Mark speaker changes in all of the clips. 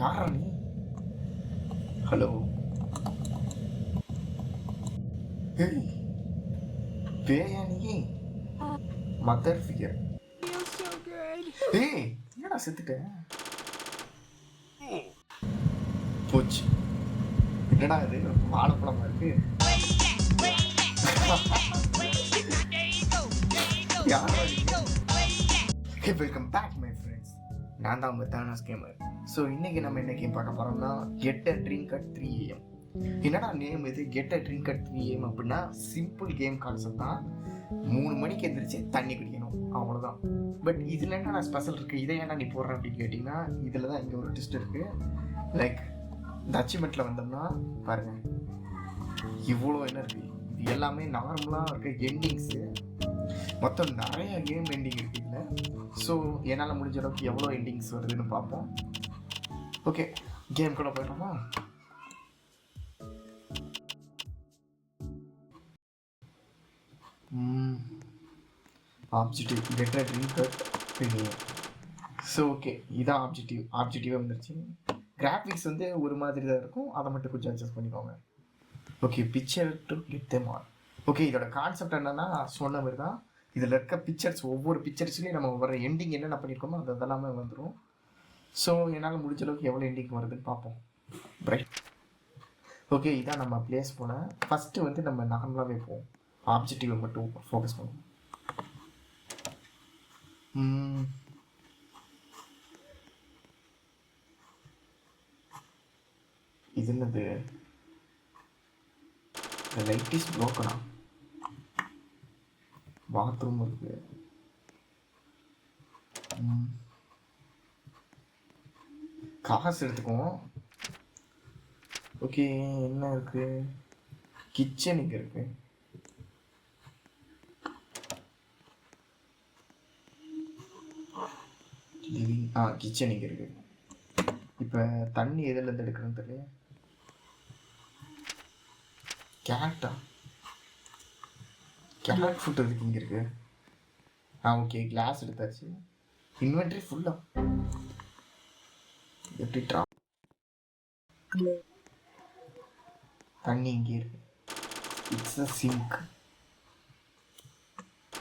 Speaker 1: யாரா நீ? ஹலோ. ஏய் பேயா நீ? Mother figure. ஏய் என்னடா செத்துட்டேன்? போச்சு. என்னடா இது வாழைப்பழமா இருக்கு? Welcome back my friends. நான் தான் உங்கள் தானாஸ் கேமர். ஸோ இன்றைக்கி நம்ம என்ன கேம் பார்க்க போகிறோம்னா get a drink at 3 AM. என்னடா நேம் இது get a drink at 3 AM அப்படின்னா சிம்பிள் கேம் கான்செப்ட் தான். 3 மணிக்கு எந்திரிச்சு தண்ணி குடிக்கணும், அவ்வளோதான். பட் இதில் என்னடா ஸ்பெஷல் இருக்குது, இதை ஏன்னா நீ போடுற அப்படின்னு கேட்டிங்கன்னா இதில் தான் இங்கே ஒரு ட்விஸ்ட் இருக்குது. லைக் இந்த அச்சீவ்மெண்ட்டில் வந்தோம்னா பாருங்கள் இவ்வளோ என்ன இருக்குது. இது எல்லாமே நார்மலாக இருக்க எண்டிங்ஸு. மொத்தம் நிறைய கேம் எண்டிங் இருக்குது இதில். ஸோ என்னால் முடிஞ்ச அளவுக்கு எவ்வளோ எண்டிங்ஸ் வருதுன்னு பார்ப்போம். ஓகே, கேம் கூட போயிட்டோமா? Objective get a drink at 3 AM. So okay, இதான் ஆப்ஜெக்டிவாக வந்துருச்சு. கிராஃபிக்ஸ் வந்து ஒரு மாதிரி தான் இருக்கும், அதை மட்டும் கொஞ்சம் அட்ஜஸ்ட் பண்ணிக்கோங்க. Okay, picture to get them on. Okay, இதோட கான்செப்ட் என்னன்னா சொன்ன மாதிரி தான். இதில் இருக்க பிக்சர்ஸ் ஒவ்வொரு பிக்சர்ஸ்லேயும் நம்ம வர எண்டிங் என்னென்ன பண்ணியிருக்கோமோ அது அதெல்லாமே வந்துடும். ஸோ என்னால் முடிஞ்ச அளவுக்கு எவ்வளோ எண்டிங் வருதுன்னு பார்ப்போம். ரைட், ஓகே, இதான் நம்ம பிளேஸ் போல. ஃபஸ்ட்டு வந்து நம்ம நார்மலாகவே போவோம், ஆப்ஜெக்டிவை மட்டும் ஃபோக்கஸ் பண்ணுவோம். இது என்னது? The light is broken. Bathroom இருக்கு. காசு எடுத்துக்குவோம். ஓகே, என்ன இருக்கு? கிச்சன் இங்கே இருக்கு. லிவிங், கிச்சன் இங்கே இருக்கு. இப்போ தண்ணி எதுலேருந்து எடுக்கிறேன்னு தெரியல. கேட்டா? கேட் ஃபுட் இருக்கு இங்கே இருக்கு. ஓகே, கிளாஸ் எடுத்தாச்சு. இன்வென்ட்ரி ஃபுல்லா. எப்படி தண்ணி இங்கே இருக்கு. It's a sink.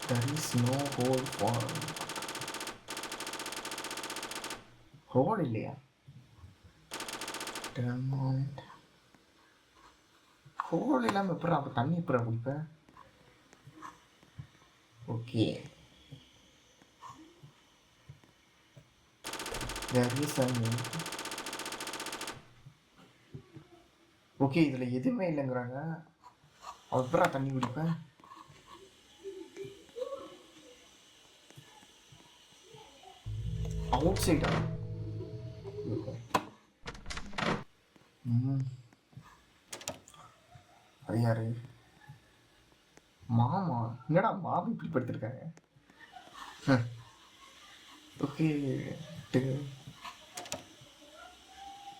Speaker 1: there is no hole for hole இல்லையா? ஹோல் இல்லாமல் எப்படா அப்போ தண்ணி எப்படா குடிப்பேன்? ஓகே, ஓகே, இதில் எதுவுமே இல்லைங்கிறாங்க. எப்படா தண்ணி குடிப்பேன்? அவுட் சைடா? அது யாரு? மாமா. என்னடா மாமா இப்படி படுத்திருக்காங்க? ஓகே,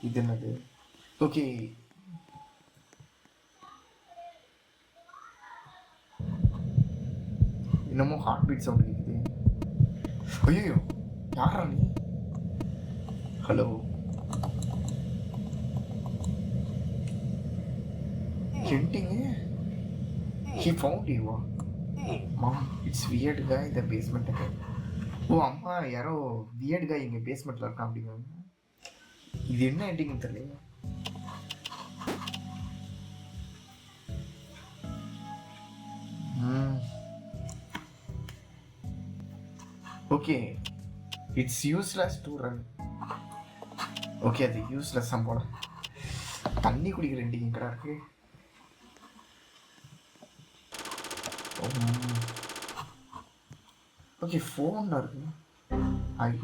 Speaker 1: இது என்னது? ஓகே, இன்னமும் ஹார்ட் பீட் சவுண்ட் கேட்குது. ஐயோ, யாரா நீ? Hello. Hinting. He found you. Mom, it's weird guy in the basement again. ஓ அம்மா, யாரோ வியர்ட் காய் இங்கே பேஸ்மெண்ட்டில் இருக்கான் அப்படிங்கிறாங்க. இது என்ன எண்டிங்னு தெரியல. Okay, it's useless to run. Okay, அது யூஸ்லெஸ் தான் போல. தண்ணி குடிக்கிற எண்டிங் எங்கடா இருக்கு? ஓகே, ஃபோன் இருக்கு.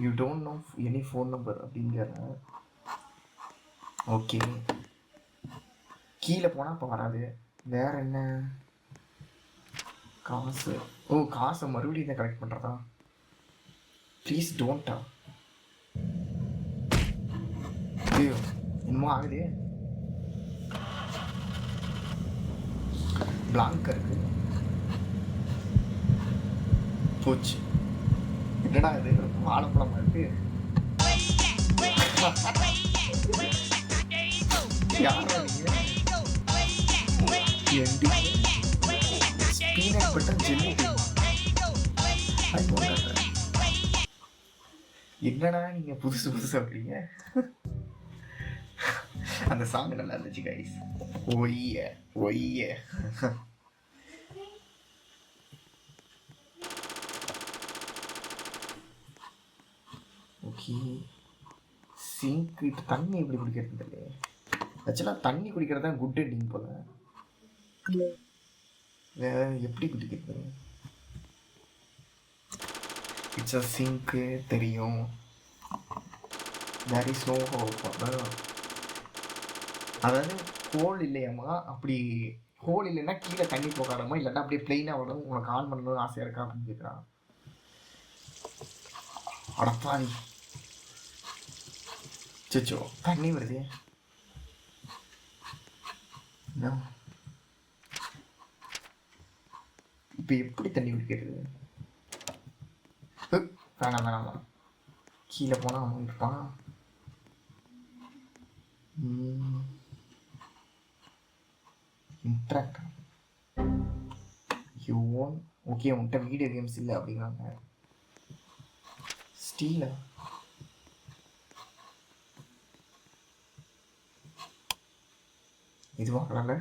Speaker 1: You don't know any phone number அப்படிங்கிறாங்க. ஓகே, கீழே போனால் இப்போ வராது. வேற என்ன? காசு. ஓ, காசை மறுபடியும் இதை கலெக்ட் பண்ணுறதா? ப்ளீஸ் டோன்ட்டா. ஐயோ, என்னமோ ஆகுது. பிளாங்க் இருக்கு. போச்சு. என்னடா இது வாழைப்பழமா இருக்கு? யாரா நீங்க? எண்டிங் பீனட் பட்டர் ஜெல்லி டீமா? என்னடா நீங்க புதுசு புதுசா அப்படிங்க. அந்த சாங் நல்லா இருந்துச்சு கைஸ். ஒய்ய ஒய்ய. Okay sink. இப்போ தண்ணி எப்படி குடிக்கிறது இல்லையே. ஆக்சுவலாக தண்ணி குடிக்கிறது தான் குட் எண்டிங் போல. வேற எப்படி குடிக்கிறது? இட்ஸ் அ சிங்க்கு தெரியும். There is no hole. அதாவது ஹோல் இல்லையாம்மா. அப்படி ஹோல் இல்லைன்னா கீழே தண்ணி போகாதமா, இல்லைன்னா அப்படியே பிளெயினாக வரும். உனக்கு ஆன் பண்ணணும்னு ஆசையாக இருக்கா அப்படின்னு கேட்குறான். அடப்பாதி சச்சோ தண்ணி வருது. இப்போ எப்படி தண்ணி குடிக்கிறது? வேணாம் வேணாம், கீழே போனால் அவன் இருப்பான். Interact you own. ஓகே உன்கிட்ட வீடியோ கேம்ஸ் இல்லை அப்படிங்கிறாங்க. ஸ்டீலா? இது வாங்கல.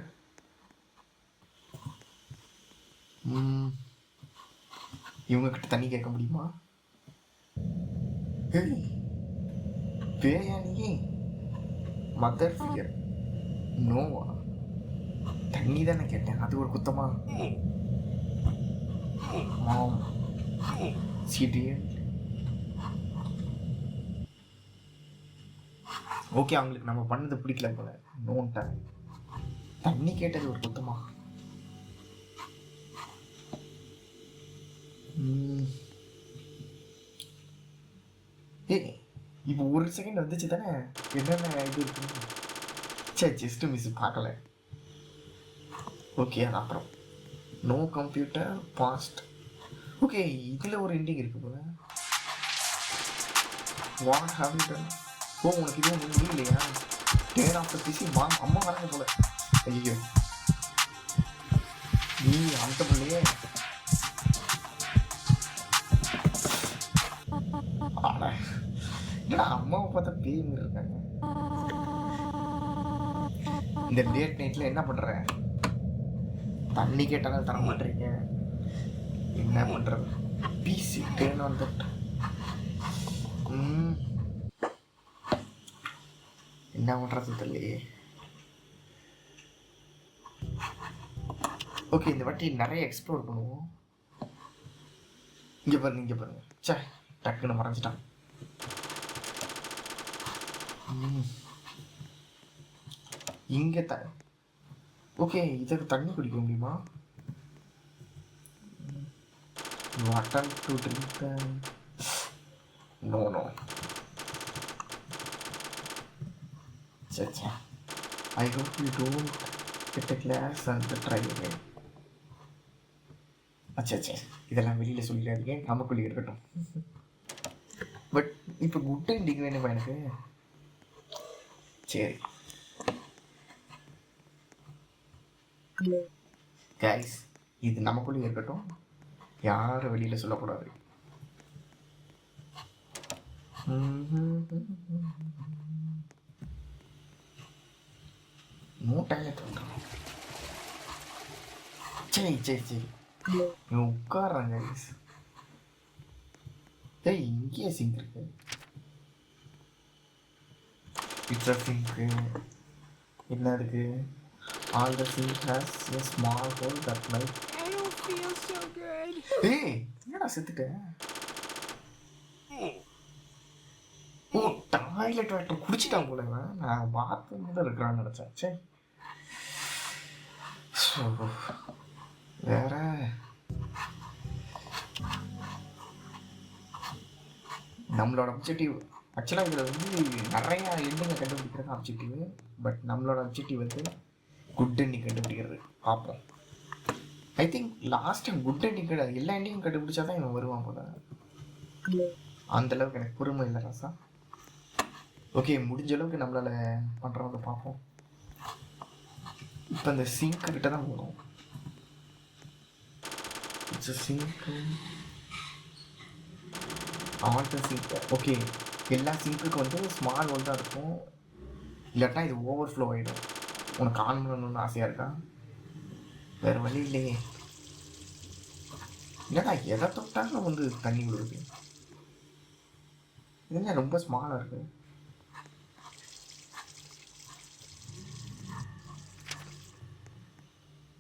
Speaker 1: இவங்க கிட்ட தண்ணி கேட்க முடியுமா? பேயானியே மதர் ஃபிகர். நோவா தண்ணி தானே கேட்டேன், அது ஒரு குத்தமா? மாம் சீடியன். ஓகே அவங்களுக்கு நம்ம பண்ணது பிடிக்கல போல. நோன்ட்டேன். தண்ணி கேட்டது ஒரு குத்தமா? ஏ இப்போ ஒரு செகண்ட் வந்துச்சு தானே. என்னென்ன இது இருக்கு? சே ஜஸ்ட் மிஸ் பார்க்கல. ஓகே அது அப்புறம். No computer past. ஓகே இதில் ஒரு எண்டிங் இருக்கு போல. What have you done? ஓ உனக்கு இதுவும் ஒன்றும் இல்லையா? டேர் ஆஃப் த பிசி அம்மா வராங்க போல. ஐயோ நீ அந்த பிள்ளையே. அம்மாவை பார்த்தா பேய் மாதிரி இருக்காங்க. இந்த லேட் நைட்ல என்ன பண்ற? தண்ணி கேட்டாலும் தர மாட்டீங்க. என்ன பண்றது? PC turn on that. என்ன பண்றது தெரியலையே. ஓகே இந்த வாட்டி நிறைய எக்ஸ்ப்ளோர் பண்ணுவோம். இங்க பாருங்க சே டக்குன்னு மறைஞ்சிட்டான். இங்கே ஓகே இதுக்கு தண்ணி குடிக்க முடியுமா? Water to drink. No no. சச்சா I hope you don't get a glass and try again. அச்சா இதெல்லாம் வெளியில் சொல்லிடாதீங்க, நமக்குள்ளே இருக்கட்டும். பட் இப்போ குட் எண்டிங் வேணுமா எனக்கு? சரி கைஸ் இது நமக்குள்ளே இருக்கட்டும், யாரும் வெளியில் சொல்லக்கூடாது. மூட்டையில தோன்றும். சரி உட்காடுறாங்க கைஸ். ஏய் இங்கேயே சிங்க் இருக்கு. It's a sink. என்ன இருக்கு? All the sink has a small hole that might.
Speaker 2: I don't feel so good.
Speaker 1: Hey, என்னடா செத்துட்ட? ஓ டாய்லெட் வாட்டர் குடிச்சிட்டான் போல. நான் பாத்ரூம்ல தான் இருக்கிறான்னு நினைச்சேன். சரி வேற நம்மளோட அப்ஜெக்டிவ் ஆக்சுவலாக இதில் வந்து நிறையா எண்டிங்கை கண்டுபிடிக்கிறது அப்ஜெக்டிவ். பட் நம்மளோட அப்ஜெக்டிவ் வந்து குட் எண்டிங் கண்டுபிடிக்கிறது. பார்ப்போம். I think last time good ending எல்லா எண்டிங்கும் கண்டுபிடிச்சா தான் இவன் வருவான் போல. அந்தளவுக்கு எனக்கு பொறுமை இல்லை ராசா. ஓகே முடிஞ்ச அளவுக்கு நம்மளால் பண்ணுறவங்க பார்ப்போம். இப்போ இந்த சிங்க்கு கிட்ட தான் போகணும். இட்ஸ் சிங்க்கு ஆல்ட் சிங்க். ஓகே, எல்லா சிங்க்குக்கும் வந்து ஸ்மால் ஹோல் தான் இருக்கும், இல்லாட்டா இது ஓவர்ஃப்ளோ ஆகிடும். உனக்கு ஆன் பண்ணணும்னு ஆசையாக இருக்கா? வேறு வழி இல்லையே. இல்லைடா, எதை தொட்டாலும் வந்து தண்ணி விடுது. இதெல்லாம் ரொம்ப ஸ்மாலாக இருக்கு.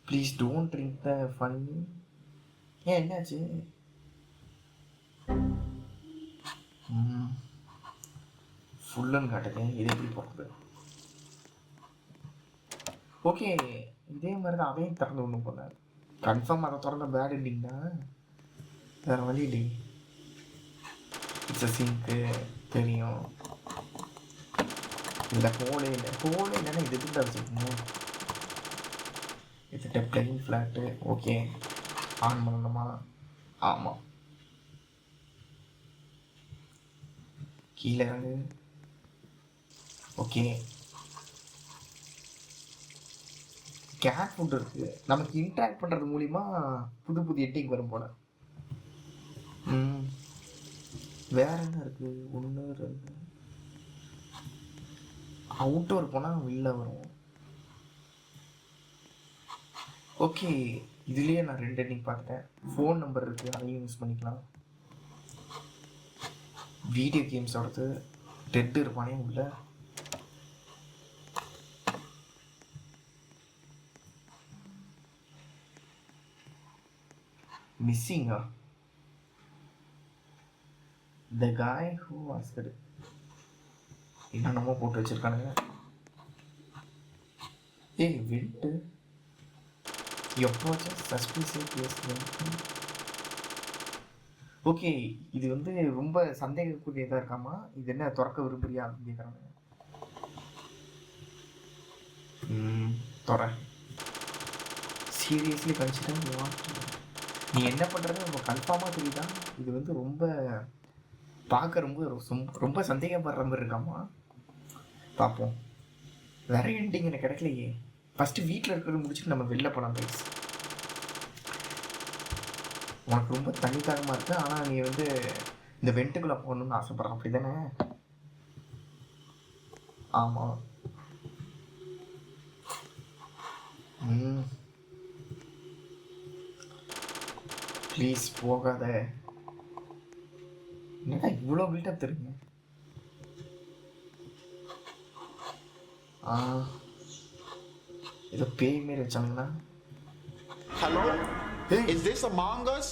Speaker 1: Please don't drink the funny. ஏன் என்னாச்சு? ஃபுல்லுன்னு காட்டுது, இது எப்படி போகிறது? ஓகே, இதே மாதிரி தான் அதையும் திறந்து ஒன்று போல. கன்ஃபார்ம் அதை திறந்த பேட் எண்டிங் தான், வேறு வழி இல்லை. இட்ஸ் சிங்க்கு தெரியும். இல்லை ஹோலே இல்லைன்னா இது தான் வச்சுக்கோங்க. இது பிளைன் ஃப்ளாட்டு. ஓகே, ஆன் பண்ணணுமா? ஆமாம், கீழே இறங்கு. ஓகே, கேட் ஃபுட் இருக்குது, நமக்கு இன்ட்ராக்ட் பண்ணுறது மூலிமா புது புது எட்டிங் வரும் போல். வேறு என்ன இருக்குது? 1 2 அவுட்டோர் போனால் வெளில வரும். ஓகே, இதுலேயே நான் 2 எண்டிங் பார்த்துட்டேன். ஃபோன் நம்பர் இருக்குது, அதையும் யூஸ் பண்ணிக்கலாம். வீடியோ கேம்ஸோடது டெட் இருப்பானே உள்ள. மிஸ்ஸிங்கா? த காய் ஹூ ஆஸ்கட். என்னென்னமோ போட்டு வச்சிருக்கானுங்க. ஏய், வெண்ட்டு எப்போச்சும் சஸ்பீசியஸ் பிளேஸ். ஓகே, இது வந்து ரொம்ப சந்தேகக்கூடியதாக இருக்காமா? இது என்ன திறக்க விரும்புறியா அப்படின்னு கேட்குறாங்க. தொற சீரியஸ்லி கன்சிடர். நீ என்ன பண்ணுறது நம்ம கன்ஃபார்மாக தெரியுதா? இது வந்து ரொம்ப பார்க்க ரொம்ப சந்தேகப்படுற மாதிரி இருக்காமா? பார்ப்போம். வேற எண்டிங் எனக்கு கிடைக்கலையே. ஃபஸ்ட்டு வீட்டில் இருக்கிறது முடிச்சுட்டு நம்ம வெளில போகலாம் ப்ளீஸ். உனக்கு ரொம்ப தண்ணி தாகமாக இருக்குது, ஆனால் நீ வந்து இந்த வெண்ட்டுக்குள்ளே போகணுன்னு ஆசைப்பட்ற, அப்படி தானே? ஆமாம். ப்ளீஸ் போகாத. என்னடா இவ்வளோ பில்டப் தருங்க? ஏதோ பேய் மாரி வச்சாங்கன்னா.
Speaker 3: Hello?
Speaker 1: Hey.
Speaker 3: Is this Among Us?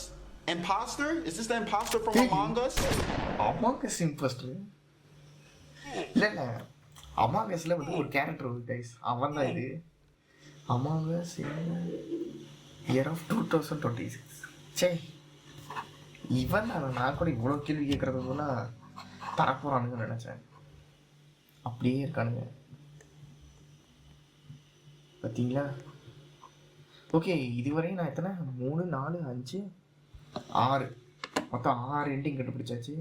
Speaker 3: Imposter? Is this the imposter from
Speaker 1: Hey.
Speaker 3: Among Us?
Speaker 1: Among Us imposter? இல்லை, Among Usல வந்து ஒரு கேரக்டர் வருது கைஸ், அவன் தான் இது. Among Us year of 2026. சே, இவன் நான் கூட இவ்வளோ கேள்வி கேட்குறதுன்னா தரப்போறானுங்கன்னு நினச்சேன். அப்படியே இருக்கானுங்க பார்த்தீங்களா? ஓகே, இதுவரையும் நான் எத்தனை 3 4 5 6 மொத்தம் 6 எண்டிங் கண்டுபிடிச்சாச்சு.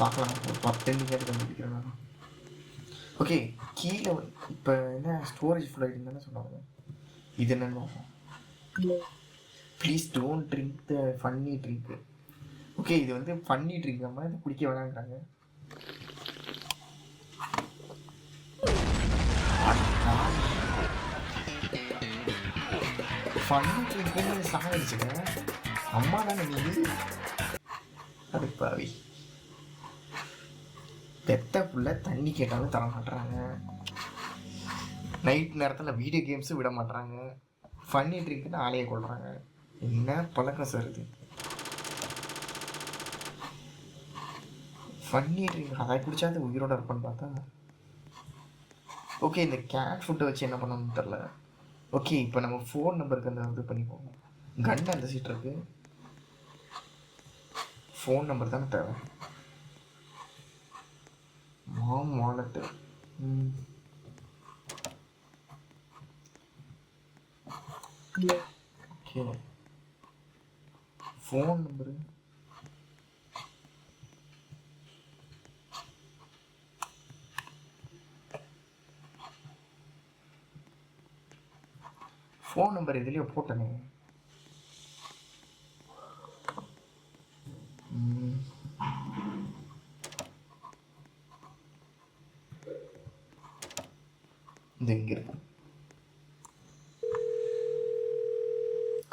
Speaker 1: பார்க்கலாம், ஒரு 10 எண்டிங் கண்டுபிடிக்கிறேன் நான். ஓகே, கீழே இப்போ என்ன ஸ்டோரேஜ் ஃபுல் ஆகிட்டு தானே சொன்னாங்க. இது என்னென்ன? Please don't drink the funny drink. Okay, இது வந்து ஃபன்னி ட்ரிங்க், நம்ம இதை குடிக்க வேணாங்கிறாங்க. ஃபன்னி ட்ரிங்க்னு சாகிடுச்சுங்க. அம்மா தானே நீ? அது பாவி, பெத்த புள்ள தண்ணி கேட்டாலும் தர மாட்டுறாங்க. நைட் நேரத்தில் வீடியோ கேம்ஸும் விட மாட்டுறாங்க. ஃபன்னி ட்ரிங்க்னு ஆளையை கொள்றாங்க. என்ன பழக்கம் சார் இது? ஃபன்னி ட்ரிங்க் அதை குடிச்சாது உயிரோட இருப்பான்னு பார்த்தா. ஓகே, இந்த கேட் ஃபுட்டை வச்சு என்ன பண்ணணும்னு தெரில. ஓகே, இப்போ நம்ம ஃபோன் நம்பருக்கு அந்த இது பண்ணிப்போம். கன் அந்த சீட் இருக்கு, ஃபோன் நம்பர் தானே தேவை. Mom wallet. Okay, phone number. Phone number இதுலேயே போட்டனே. இது எங்கே இருக்கு?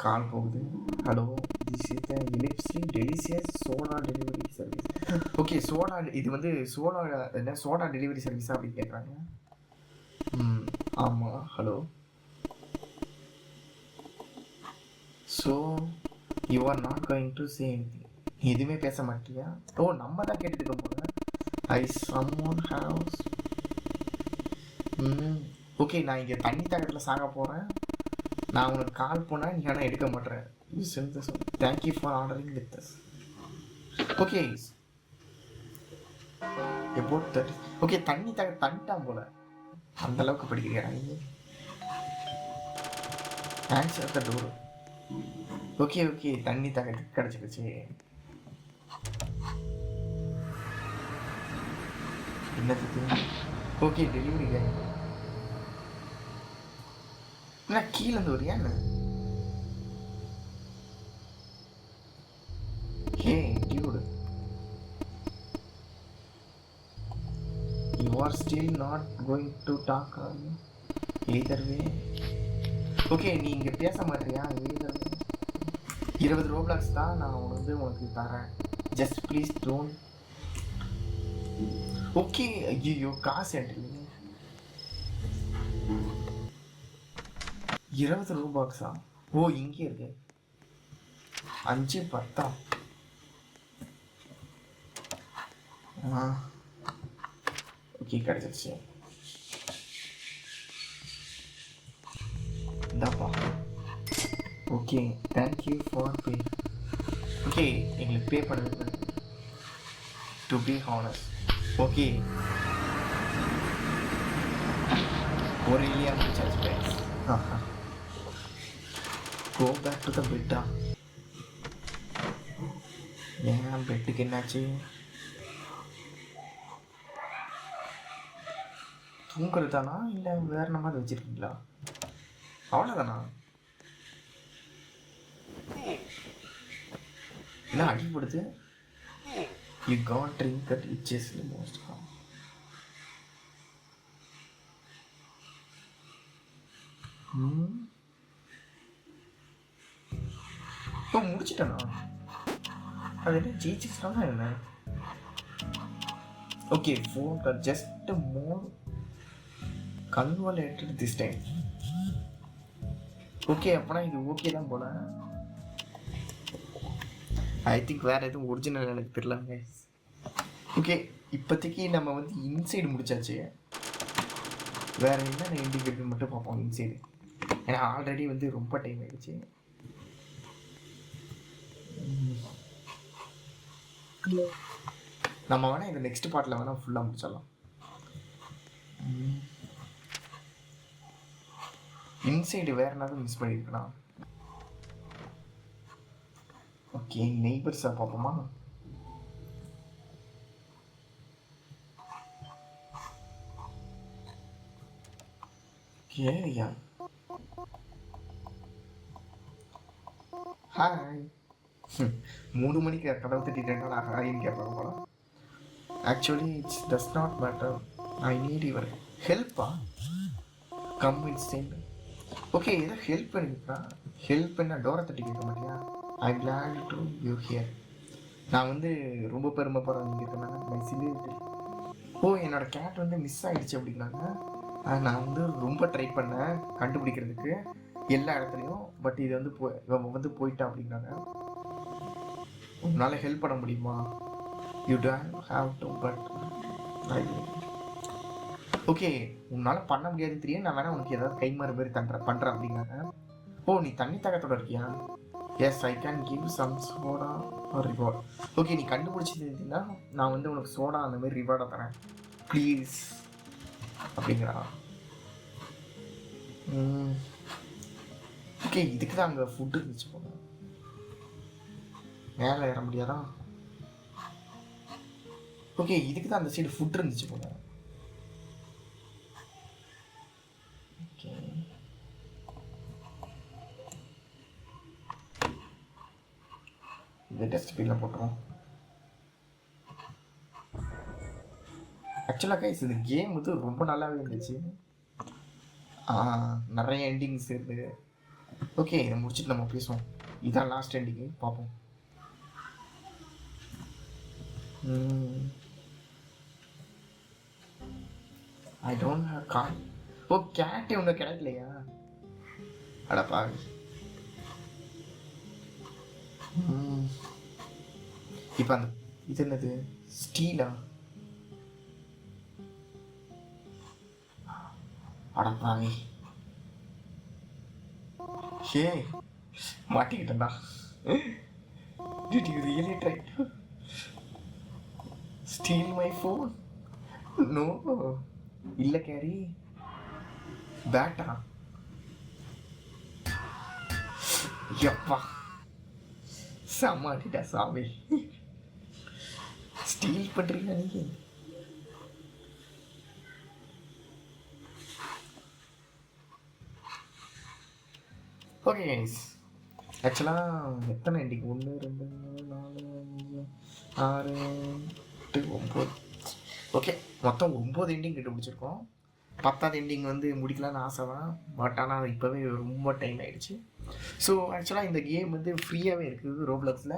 Speaker 1: கால் போகுது. ஹலோ, திஸ் இஸ் த எலிப்ஸி delicious soda delivery service. Okay, soda இது வந்து சோடா டெலிவரி சர்வீஸா அப்படின்னு கேட்குறாங்க. ஆமாம். Hello. So you are not going to say anything. எதுவுமே பேச மாட்டியா? ஓ, நம்ம தான் கேட்டுட்டு போல. ஐ சம்ஒன் ஹவுஸ். ஓகே, நான் இங்கே தண்ணி தாக்கத்தில் சாக போகிறேன். நான் உனக்கு கால் பண்ணால் நீ ஆனால் எடுக்க மாட்டேறேன். You sent this. Thank you for ordering with this. Okay எப்போ ஓகே, தண்ணி தண்ணிட்டான் போல. அந்த அளவுக்கு படிக்கிறேன். Answer the door. Okay okay, தண்ணி தாக்கத்துக்கு கிடச்சிருச்சு. என்னது? ஓகே, டெலிவரி காய். என்ன கீழேருந்து வரியா என்ன? ஹே Dude, you are still not going to talk either way. Okay, நீ இங்கே பேச மாட்டியா? either way 20 ரோப்ளாக்ஸ் தான் நான் உனக்கு தரேன். Just please don't. ஓகே, ஐயோ காசு என்ட்ரி 20 ரூபாக்ஸா? ஓ, இங்கே இருக்கு. 5 10. ஓகே, கிடைச்சிருச்சு. இந்தாப்பா. Okay, thank you for pay. Okay, எங்களுக்கு பே பண்ணுறது டு பி ஹானஸ்ட். ஓகே, ஒரு இல்லையா முடிச்சாச்சு guys. Go back to the பெட்டா. ஏன் பெட்டுக்கு என்னாச்சு? தூங்குறது தானா இல்லை வேற மாதிரி வச்சிருக்கீங்களா? அவ்வளோதானா? இல்லை அடிப்படுது. You got drink that itches most. இப்போ முடிச்சிட்டேனா? அது என்ன ஜெயிச்சிச்சுனா என்ன? ஓகே, phone call just more convoluted this time. Okay, அப்போனா இது ஓகே தான் போல. ஐ திங்க் வேறு எதுவும் ஒரிஜினல் எனக்கு தெரியலங்க. ஓகே, இப்போதைக்கு நம்ம வந்து இன்சைடு முடிச்சாச்சு. வேறு என்னென்ன இண்டிகேட்டர் மட்டும் பார்ப்போம் இன்சைடு. ஏன்னா ஆல்ரெடி வந்து ரொம்ப டைம் ஆகிடுச்சு. நம்ம வேணால் இந்த நெக்ஸ்ட் பார்ட்டில் வேணால் ஃபுல்லாக முடிச்சிடலாம். இன்சைடு வேறு என்னதும் மிஸ் பண்ணியிருக்கலாம். ஓகே, நெய்பர்ஸை பார்ப்போமா? Okay, hi. 3 மணிக்கு கதவு தட்டிட்டேன்னா நான் ஹாயின்னு கேட்பாங்க போல. Actually it's does not matter. I need your ஹெல்ப்பா. Come instant. ஓகே, ஏதோ ஹெல்ப் பண்ணிக்கிறா. ஹெல்ப் பண்ண டோரை தட்டி கேட்க மாட்டியா? I glad to you hear. நான் வந்து ரொம்ப பெருமைப்படுறேன் நீங்கள் இருக்கனால. மை சிலியரிட்டி. ஓ, என்னோடய கேட் வந்து மிஸ் ஆகிடுச்சு அப்படின்னாங்க. நான் வந்து ரொம்ப ட்ரை பண்ணேன் கண்டுபிடிக்கிறதுக்கு எல்லா இடத்துலையும். பட் இது வந்து இவன் வந்து போயிட்டா அப்படின்னாங்க. உன்னால் ஹெல்ப் பண்ண முடியுமா? You don't have to but I will. Okay, உன்னால் பண்ண முடியாது தெரியும். நான் வேணால் உனக்கு ஏதாவது கைமாறு மாதிரி பண்ணுறேன் அப்படின்னாங்க. ஓ, நீ தண்ணி தாக்கத்தோட இருக்கியா? Yes, I can give some soda or reward. Okay, நீ கண்டுபிடிச்சிருந்தீங்கன்னா நான் வந்து உனக்கு சோடா அந்த மாதிரி ரிவார்டாக தரேன் ப்ளீஸ் அப்படிங்கிறா. ஓகே, இதுக்கு தான் அங்கே ஃபுட்டு இருந்துச்சு போல. மேலே ஏற முடியாதா? ஓகே, இதுக்கு தான் அந்த சைடு ஃபுட் இருந்துச்சு போல. ஓகே, இந்த டஸ்ட்பினில் போட்டுருவோம். ஆக்சுவலாக கைஸ் இந்த கேம் வந்து ரொம்ப நல்லாவே இருந்துச்சு. நிறைய எண்டிங்ஸ் இருக்குது. ஓகே, இதை முடிச்சுட்டு நம்ம பேசுவோம். இதான் லாஸ்ட் எண்டிங்கு, பார்ப்போம். I don't have car. ஓ, கேட்டு ஒன்றும் கிடைக்கலையா? அடப்பா. இப்போ அந்த இது என்னது, ஸ்டீலா? அடப்பாவே. ஹே, மாட்டிக்கிட்டேன்டா. Did you really try to steal my phone? No. இல்ல கேரி. பேட்டா. யப்பா. சமாளிடா சாமி. ஸ்டீல் பண்றீங்க நீங்க? ஓகே கைஸ், ஆக்சுவலாக எத்தனை எண்டிங்? 1 2 3 4 5 6 8 9. ஓகே, மொத்தம் 9 எண்டிங் கிட்ட முடிச்சிருக்கோம். 10வது எண்டிங் வந்து முடிக்கலான்னு ஆசை தான், பட் ஆனால் இப்போவே ரொம்ப டைம் ஆகிடுச்சு. ஸோ ஆக்சுவலாக இந்த கேம் வந்து ஃப்ரீயாகவே இருக்குது ரோப்ளக்ஸில்.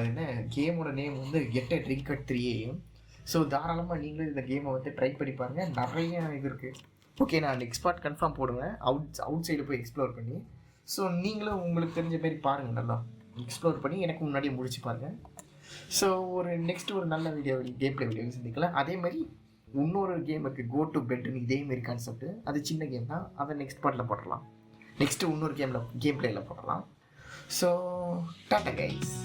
Speaker 1: என்ன கேமோட நேம் வந்து get a drink at 3 AM. So தாராளமாக நீங்களும் இந்த கேமை வந்து ட்ரை பண்ணி பாருங்கள். நிறைய இது இருக்குது. ஓகே, நான் நெக்ஸ்ட் பார்ட் கன்ஃபார்ம் போடுவேன், அவுட் சைடு போய் எக்ஸ்ப்ளோர் பண்ணி. ஸோ நீங்களும் உங்களுக்கு தெரிஞ்ச மாரி பாருங்கள், நல்லா எக்ஸ்ப்ளோர் பண்ணி எனக்கு முன்னாடியே முடிச்சு பாருங்கள். ஸோ ஒரு நல்ல கேம் பிளே வீடியோ சந்திக்கலாம். அதேமாதிரி இன்னொரு கேம் இருக்குது, கோ டு பெட்னு, இதேமாரி கான்செப்ட். அது சின்ன கேம் தான், அதை நெக்ஸ்ட் பார்ட்டில் போடலாம். நெக்ஸ்ட்டு இன்னொரு கேம் பிளேயில் போடலாம். So Tata guys.